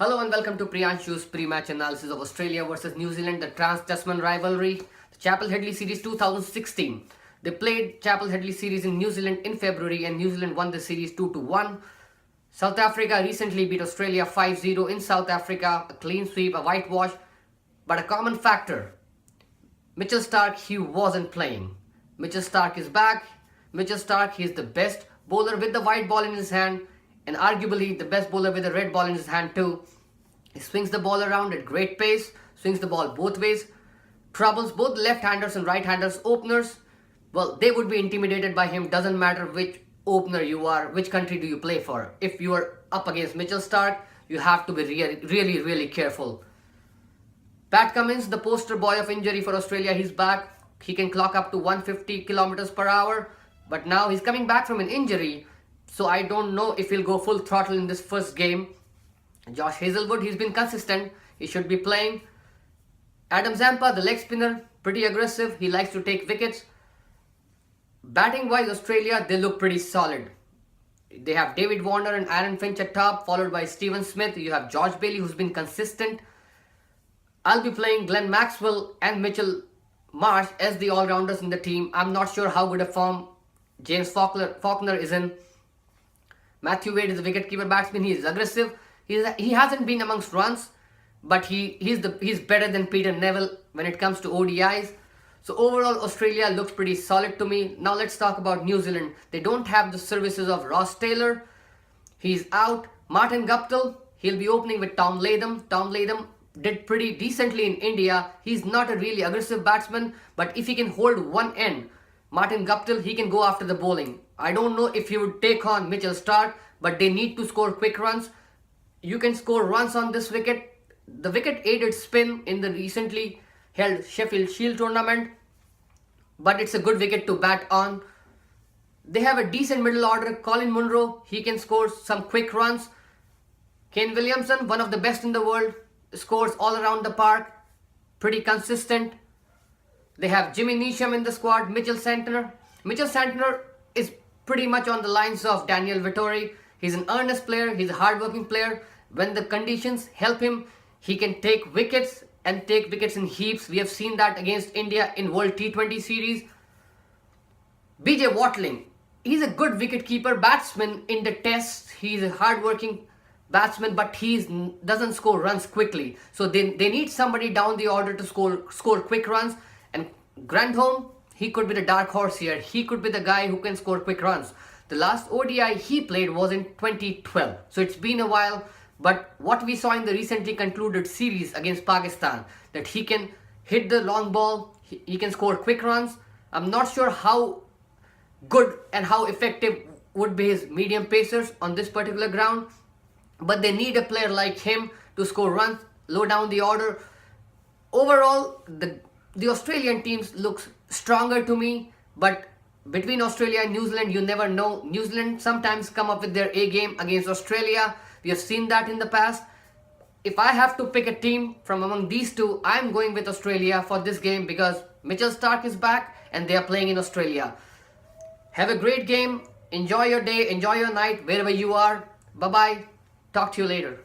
Hello and welcome to Priyanshu's pre-match analysis of Australia versus New Zealand, the Trans-Tasman rivalry, the Chappell-Hadlee series 2016. They played Chappell-Hadlee series in New Zealand in February and New Zealand won the series 2-1. South Africa recently beat Australia 5-0 in South Africa, a clean sweep, a whitewash, but a common factor. Mitchell Starc, he wasn't playing. Mitchell Starc is back. Mitchell Starc, he is the best bowler with the white ball in his hand, and arguably the best bowler with a red ball in his hand too. He swings the ball around at great pace, swings the ball both ways, troubles both left-handers and right-handers openers. Well, they would be intimidated by him, doesn't matter which opener you are, which country do you play for. If you are up against Mitchell Starc, you have to be really careful. Pat Cummins, the poster boy of injury for Australia, he's back. He can clock up to 150 kilometers per hour, but now he's coming back from an injury. So I don't know if he'll go full throttle in this first game. Josh Hazlewood, he's been consistent. He should be playing. Adam Zampa, the leg spinner, pretty aggressive. He likes to take wickets. Batting-wise, Australia, they look pretty solid. They have David Warner and Aaron Finch at top, followed by Steven Smith. You have George Bailey, who's been consistent. I'll be playing Glenn Maxwell and Mitchell Marsh as the all-rounders in the team. I'm not sure how good a form James Faulkner is in. Matthew Wade is a wicketkeeper batsman. He is aggressive. He hasn't been amongst runs, but he's better than Peter Neville when it comes to ODIs. So overall, Australia looks pretty solid to me. Now let's talk about New Zealand. They don't have the services of Ross Taylor. He's out. Martin Guptill, he'll be opening with Tom Latham. Tom Latham did pretty decently in India. He's not a really aggressive batsman, but if he can hold one end, Martin Guptill, he can go after the bowling. I don't know if he would take on Mitchell Starc, but they need to score quick runs. You can score runs on this wicket. The wicket aided spin in the recently held Sheffield Shield tournament, but it's a good wicket to bat on. They have a decent middle order. Colin Munro, he can score some quick runs. Kane Williamson, one of the best in the world, scores all around the park, pretty consistent. They have Jimmy Neesham in the squad, Mitchell Santner. Mitchell Santner is pretty much on the lines of Daniel Vettori. He's an earnest player, he's a hard-working player. When the conditions help him, he can take wickets and take wickets in heaps. We have seen that against India in World T20 series. BJ Watling, he's a good wicket-keeper batsman in the tests. He's a hard-working batsman, but he doesn't score runs quickly. So they need somebody down the order to score quick runs. And Grandholm, he could be the dark horse here. He could be the guy who can score quick runs. The last ODI he played was in 2012. So it's been a while. But what we saw in the recently concluded series against Pakistan, that he can hit the long ball, he can score quick runs. I'm not sure how good and how effective would be his medium pacers on this particular ground. But they need a player like him to score runs low down the order. Overall, the Australian teams looks stronger to me, but between Australia and New Zealand, you never know. New Zealand sometimes come up with their A game against Australia. We have seen that in the past. If I have to pick a team from among these two, I'm going with Australia for this game because Mitchell Starc is back and they are playing in Australia. Have a great game. Enjoy your day, enjoy your night, wherever you are. Bye-bye. Talk to you later.